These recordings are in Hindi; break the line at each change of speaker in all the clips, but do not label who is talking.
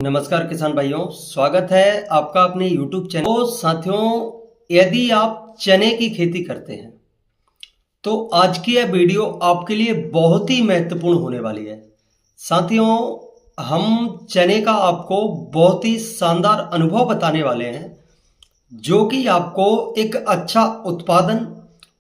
नमस्कार किसान भाइयों, स्वागत है आपका अपने YouTube चैनल। तो साथियों, यदि आप चने की खेती करते हैं तो आज की यह वीडियो आपके लिए बहुत ही महत्वपूर्ण होने वाली है। साथियों, हम चने का आपको बहुत ही शानदार अनुभव बताने वाले हैं जो कि आपको एक अच्छा उत्पादन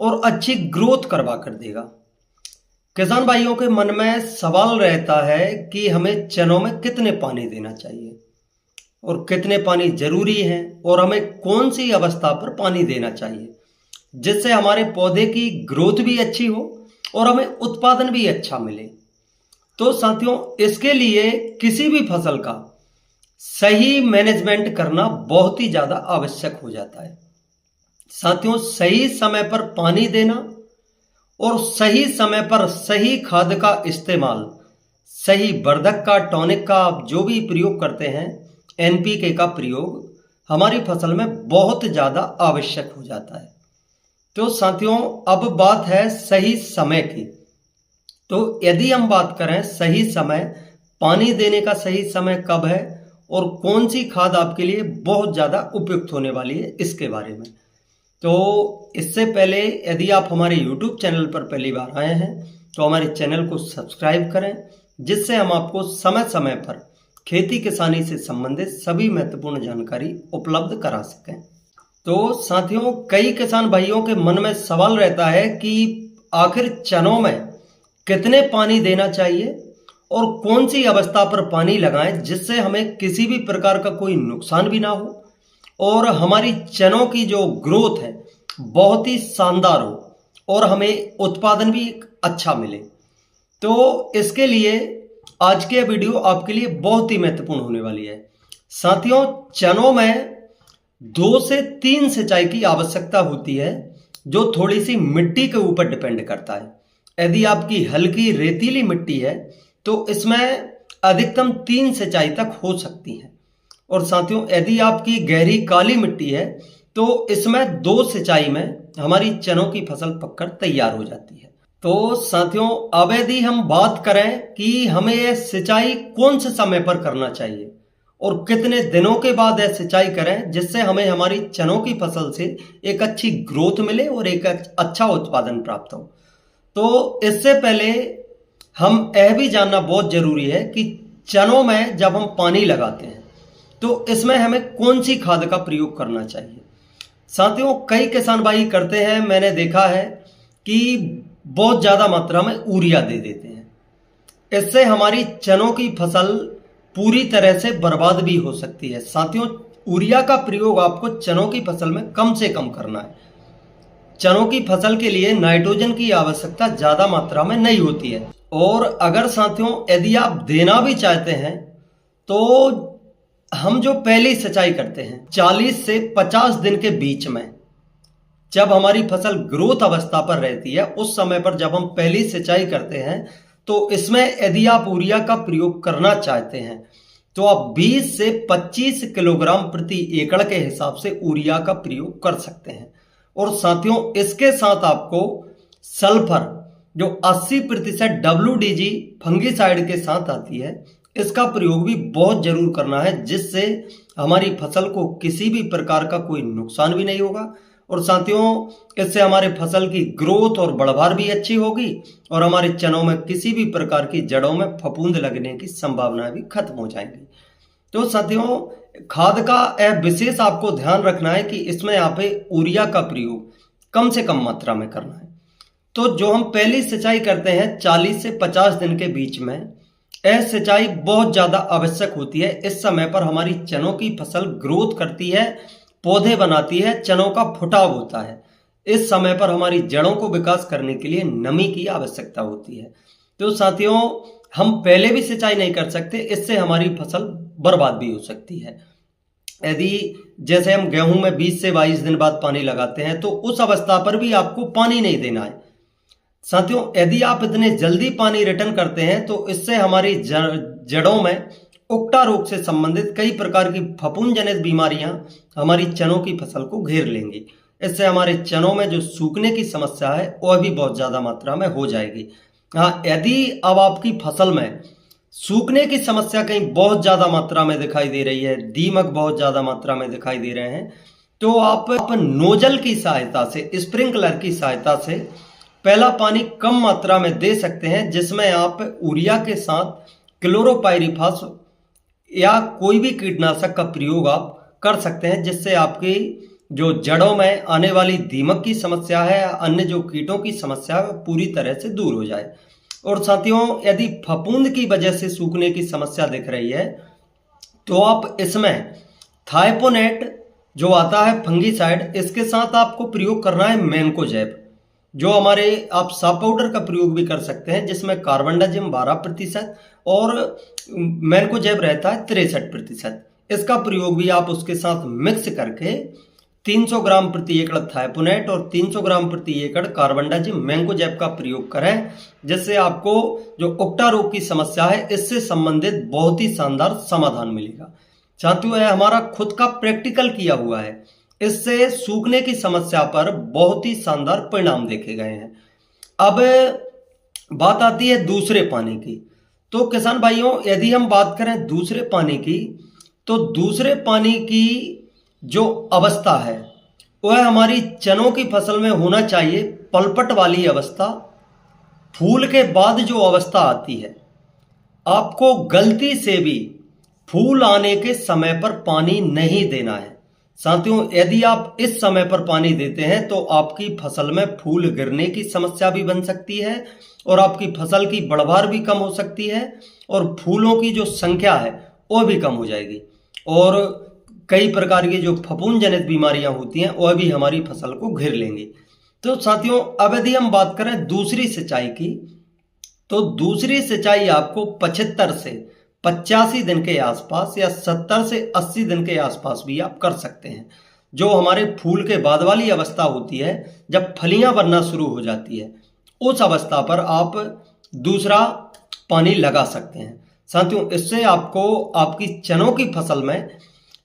और अच्छी ग्रोथ करवा कर देगा। किसान भाइयों के मन में सवाल रहता है कि हमें चनों में कितने पानी देना चाहिए और कितने पानी जरूरी है और हमें कौन सी अवस्था पर पानी देना चाहिए जिससे हमारे पौधे की ग्रोथ भी अच्छी हो और हमें उत्पादन भी अच्छा मिले। तो साथियों, इसके लिए किसी भी फसल का सही मैनेजमेंट करना बहुत ही ज्यादा आवश्यक हो जाता है। साथियों, सही समय पर पानी देना और सही समय पर सही खाद का इस्तेमाल, सही वर्धक का, टॉनिक का आप जो भी प्रयोग करते हैं, एनपीके का प्रयोग हमारी फसल में बहुत ज़्यादा आवश्यक हो जाता है। तो साथियों, अब बात है सही समय की। तो यदि हम बात करें सही समय, पानी देने का सही समय कब है और कौन सी खाद आपके लिए बहुत ज़्यादा उपयुक्त होने वाली है, इसके बारे में। तो इससे पहले यदि आप हमारे YouTube चैनल पर पहली बार आए हैं तो हमारे चैनल को सब्सक्राइब करें, जिससे हम आपको समय समय पर खेती किसानी से संबंधित सभी महत्वपूर्ण जानकारी उपलब्ध करा सकें। तो साथियों, कई किसान भाइयों के मन में सवाल रहता है कि आखिर चनों में कितने पानी देना चाहिए और कौन सी अवस्था पर पानी लगाएं जिससे हमें किसी भी प्रकार का कोई नुकसान भी ना हो और हमारी चनों की जो ग्रोथ है बहुत ही शानदार हो और हमें उत्पादन भी अच्छा मिले। तो इसके लिए आज के वीडियो आपके लिए बहुत ही महत्वपूर्ण होने वाली है। साथियों, चनों में 2 से 3 सिंचाई की आवश्यकता होती है जो थोड़ी सी मिट्टी के ऊपर डिपेंड करता है। यदि आपकी हल्की रेतीली मिट्टी है तो इसमें अधिकतम 3 सिंचाई तक हो सकती है और साथियों, यदि आपकी गहरी काली मिट्टी है तो इसमें 2 सिंचाई में हमारी चनों की फसल पककर तैयार हो जाती है। तो साथियों, अब यदि हम बात करें कि हमें यह सिंचाई कौन से समय पर करना चाहिए और कितने दिनों के बाद यह सिंचाई करें जिससे हमें हमारी चनों की फसल से एक अच्छी ग्रोथ मिले और एक अच्छा उत्पादन प्राप्त हो। तो इससे पहले हम यह भी जानना बहुत जरूरी है कि चनों में जब हम पानी लगाते हैं तो इसमें हमें कौन सी खाद का प्रयोग करना चाहिए। साथियों, कई किसान भाई करते हैं, मैंने देखा है कि बहुत ज़्यादा मात्रा में यूरिया दे देते हैं। इससे हमारी चनों की फसल पूरी तरह से बर्बाद भी हो सकती है। साथियों, यूरिया का प्रयोग आपको चनों की फसल में कम से कम करना है। चनों की फसल के लिए नाइट्रोजन की आवश्यकता ज़्यादा मात्रा में नहीं होती है और अगर साथियों यदि आप देना भी चाहते हैं तो हम जो पहली सिंचाई करते हैं 40 से 50 दिन के बीच में, जब हमारी फसल ग्रोथ अवस्था पर रहती है, उस समय पर जब हम पहली सिंचाई करते हैं तो इसमें यदि आप यूरिया का प्रयोग करना चाहते हैं तो आप 20 से 25 किलोग्राम प्रति एकड़ के हिसाब से यूरिया का प्रयोग कर सकते हैं। और साथियों, इसके साथ आपको सल्फर जो 80% WDG फंगिसाइड के साथ आती है, इसका प्रयोग भी बहुत जरूर करना है जिससे हमारी फसल को किसी भी प्रकार का कोई नुकसान भी नहीं होगा और साथियों, इससे हमारे फसल की ग्रोथ और बढ़वार भी अच्छी होगी और हमारे चनों में किसी भी प्रकार की जड़ों में फफूंद लगने की संभावनाएं भी खत्म हो जाएंगी। तो साथियों, खाद का यह विशेष आपको ध्यान रखना है कि इसमें यहाँ पे यूरिया का प्रयोग कम से कम मात्रा में करना है। तो जो हम पहली सिंचाई करते हैं 40 से 50 दिन के बीच में, यह सिंचाई बहुत ज्यादा आवश्यक होती है। इस समय पर हमारी चनों की फसल ग्रोथ करती है, पौधे बनाती है, चनों का फुटाव होता है। इस समय पर हमारी जड़ों को विकास करने के लिए नमी की आवश्यकता होती है। तो साथियों, हम पहले भी सिंचाई नहीं कर सकते, इससे हमारी फसल बर्बाद भी हो सकती है। यदि जैसे हम गेहूं में 20 से 22 दिन बाद पानी लगाते हैं तो उस अवस्था पर भी आपको पानी नहीं देना है। साथियों, यदि आप इतने जल्दी पानी रिटर्न करते हैं तो इससे हमारी जड़ों में उकटा रोग से संबंधित कई प्रकार की फफूंद जनित बीमारियां हमारी चनों की फसल को घेर लेंगी। इससे हमारे चनों में जो सूखने की समस्या है वह भी बहुत ज्यादा मात्रा में हो जाएगी। हाँ, यदि अब आपकी फसल में सूखने की समस्या कहीं बहुत ज़्यादा मात्रा में दिखाई दे रही है, दीमक बहुत ज़्यादा मात्रा में दिखाई दे रहे हैं, तो आप नोजल की सहायता से, स्प्रिंकलर की सहायता से पहला पानी कम मात्रा में दे सकते हैं, जिसमें आप यूरिया के साथ क्लोरोपाइरीफास या कोई भी कीटनाशक का प्रयोग आप कर सकते हैं, जिससे आपकी जो जड़ों में आने वाली दीमक की समस्या है, अन्य जो कीटों की समस्या है, पूरी तरह से दूर हो जाए। और साथियों, यदि फफूंद की वजह से सूखने की समस्या दिख रही है तो आप इसमें थाइपोनेट जो आता है फंगीसाइड, इसके साथ आपको प्रयोग करना है मैंकोजेब, जो हमारे आप साफ पाउडर का प्रयोग भी कर सकते हैं, जिसमें कार्बनडाजिम 12% और मैंकोजेब रहता है 63%। इसका प्रयोग भी आप उसके साथ मिक्स करके 300 ग्राम प्रति एकड़ थाइपोनेट और 300 ग्राम प्रति एकड़ कार्बनडाजिम मैंकोजेब का प्रयोग करें, जिससे आपको जो उकटा रोग की समस्या है इससे संबंधित बहुत ही शानदार समाधान मिलेगा। साथियों, यह हमारा खुद का प्रैक्टिकल किया हुआ है, इससे सूखने की समस्या पर बहुत ही शानदार परिणाम देखे गए हैं। अब बात आती है दूसरे पानी की। तो किसान भाइयों, यदि हम बात करें दूसरे पानी की, तो दूसरे पानी की जो अवस्था है वह हमारी चनों की फसल में होना चाहिए पलपट वाली अवस्था। फूल के बाद जो अवस्था आती है, आपको गलती से भी फूल आने के समय पर पानी नहीं देना है। साथियों, यदि आप इस समय पर पानी देते हैं तो आपकी फसल में फूल गिरने की समस्या भी बन सकती है और आपकी फसल की बढ़वार भी कम हो सकती है और फूलों की जो संख्या है वो भी कम हो जाएगी और कई प्रकार की जो फफूंद जनित बीमारियां होती हैं वह भी हमारी फसल को घेर लेंगी। तो साथियों, अब यदि हम बात करें दूसरी सिंचाई की, तो दूसरी सिंचाई आपको 75 से 85 दिन के आसपास या 70 से 80 दिन के आसपास भी आप कर सकते हैं। जो हमारे फूल के बाद वाली अवस्था होती है, जब फलियां बनना शुरू हो जाती है, उस अवस्था पर आप दूसरा पानी लगा सकते हैं। साथियों, इससे आपको आपकी चनों की फसल में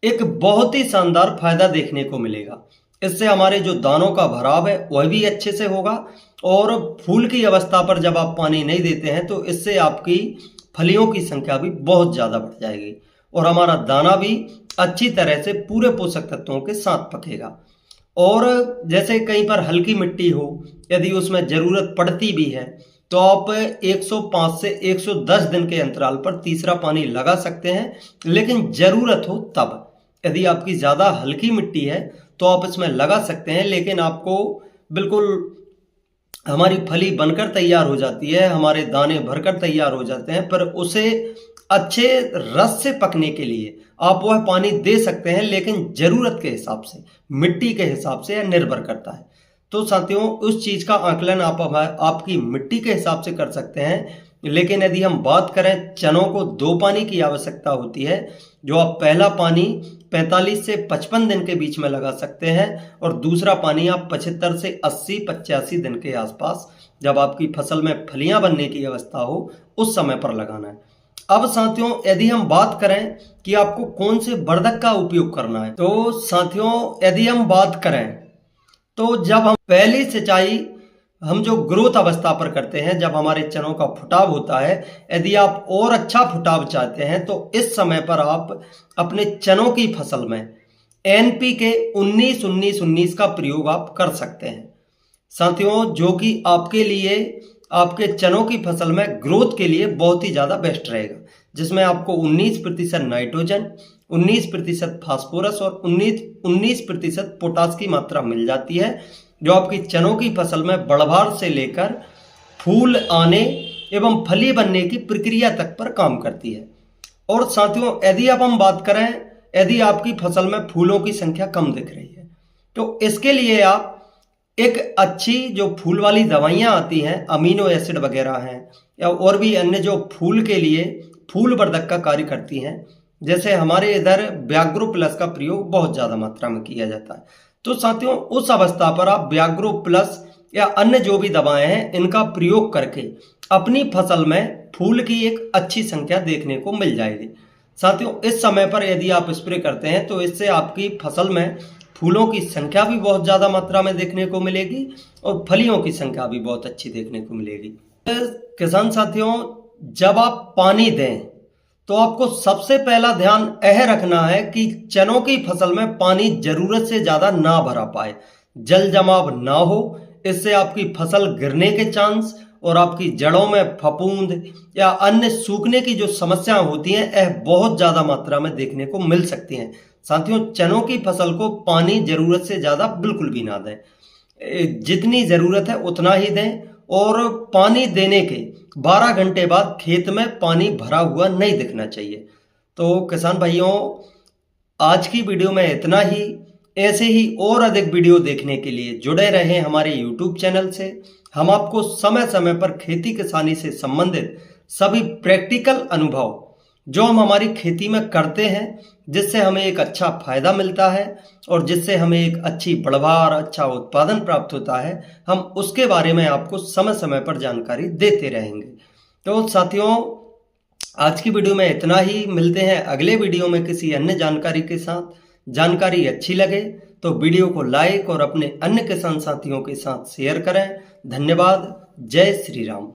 एक बहुत ही शानदार फायदा देखने को मिलेगा। इससे हमारे जो दानों का भराव है वह भी अच्छे से होगा और फूल की अवस्था पर जब आप पानी नहीं देते हैं तो इससे आपकी फलियों की संख्या भी बहुत ज़्यादा बढ़ जाएगी और हमारा दाना भी अच्छी तरह से पूरे पोषक तत्वों के साथ पकेगा। और जैसे कहीं पर हल्की मिट्टी हो, यदि उसमें ज़रूरत पड़ती भी है, तो आप 105 से 110 दिन के अंतराल पर तीसरा पानी लगा सकते हैं, लेकिन ज़रूरत हो तब। यदि आपकी ज़्यादा हल्की मिट्टी है तो आप इसमें लगा सकते हैं, लेकिन आपको बिल्कुल हमारी फली बनकर तैयार हो जाती है, हमारे दाने भरकर तैयार हो जाते हैं, पर उसे अच्छे रस से पकने के लिए आप वह पानी दे सकते हैं, लेकिन ज़रूरत के हिसाब से, मिट्टी के हिसाब से यह निर्भर करता है। तो साथियों, उस चीज़ का आकलन आप आपकी मिट्टी के हिसाब से कर सकते हैं। लेकिन यदि हम बात करें, चनों को 2 पानी की आवश्यकता होती है, जो आप पहला पानी 45 से 55 दिन के बीच में लगा सकते हैं और दूसरा पानी आप 75 से 80-85 दिन के आसपास, जब आपकी फसल में फलियां बनने की अवस्था हो, उस समय पर लगाना है। अब साथियों, यदि हम बात करें कि आपको कौन से वर्धक का उपयोग करना है, तो साथियों यदि हम बात करें तो जब हम पहली सिंचाई हम जो ग्रोथ अवस्था पर करते हैं, जब हमारे चनों का फुटाव होता है, यदि आप और अच्छा फुटाव चाहते हैं तो इस समय पर आप अपने चनों की फसल में NPK 19-19-19 का प्रयोग आप कर सकते हैं साथियों, जो कि आपके लिए, आपके चनों की फसल में ग्रोथ के लिए बहुत ही ज़्यादा बेस्ट रहेगा, जिसमें आपको 19% नाइट्रोजन, 19% फास्फोरस और 19% पोटास की मात्रा मिल जाती है, जो आपकी चनों की फसल में बढ़वार से लेकर फूल आने एवं फली बनने की प्रक्रिया तक पर काम करती है। और साथियों, यदि अब हम बात करें, यदि आपकी फसल में फूलों की संख्या कम दिख रही है, तो इसके लिए आप एक अच्छी जो फूल वाली दवाइयाँ आती हैं, अमीनो एसिड वगैरह हैं या और भी अन्य जो फूल के लिए फूल वर्धक का कार्य करती हैं, जैसे हमारे इधर व्याग्रो प्लस का प्रयोग बहुत ज़्यादा मात्रा में किया जाता है। तो साथियों, उस अवस्था पर आप व्याग्रो प्लस या अन्य जो भी दवाएं हैं, इनका प्रयोग करके अपनी फसल में फूल की एक अच्छी संख्या देखने को मिल जाएगी। साथियों, इस समय पर यदि आप स्प्रे करते हैं तो इससे आपकी फसल में फूलों की संख्या भी बहुत ज़्यादा मात्रा में देखने को मिलेगी और फलियों की संख्या भी बहुत अच्छी देखने को मिलेगी। किसान साथियों, जब आप पानी दें तो आपको सबसे पहला ध्यान यह रखना है कि चनों की फसल में पानी जरूरत से ज्यादा ना भरा पाए, जल जमाव ना हो। इससे आपकी फसल गिरने के चांस और आपकी जड़ों में फफूंद या अन्य सूखने की जो समस्याएं होती हैं यह बहुत ज्यादा मात्रा में देखने को मिल सकती हैं। साथियों, चनों की फसल को पानी जरूरत से ज्यादा बिल्कुल भी ना दें। जितनी जरूरत है उतना ही दें और पानी देने के 12 घंटे बाद खेत में पानी भरा हुआ नहीं दिखना चाहिए। तो किसान भाइयों, आज की वीडियो में इतना ही। ऐसे ही और अधिक वीडियो देखने के लिए जुड़े रहें हमारे YouTube चैनल से। हम आपको समय समय पर खेती किसानी से संबंधित सभी प्रैक्टिकल अनुभव जो हम हमारी खेती में करते हैं, जिससे हमें एक अच्छा फायदा मिलता है और जिससे हमें एक अच्छी पैदावार, अच्छा उत्पादन प्राप्त होता है, हम उसके बारे में आपको समय समय पर जानकारी देते रहेंगे। तो साथियों, आज की वीडियो में इतना ही। मिलते हैं अगले वीडियो में किसी अन्य जानकारी के साथ। जानकारी अच्छी लगे तो वीडियो को लाइक और अपने अन्य किसान साथियों के साथ शेयर करें। धन्यवाद। जय श्री राम।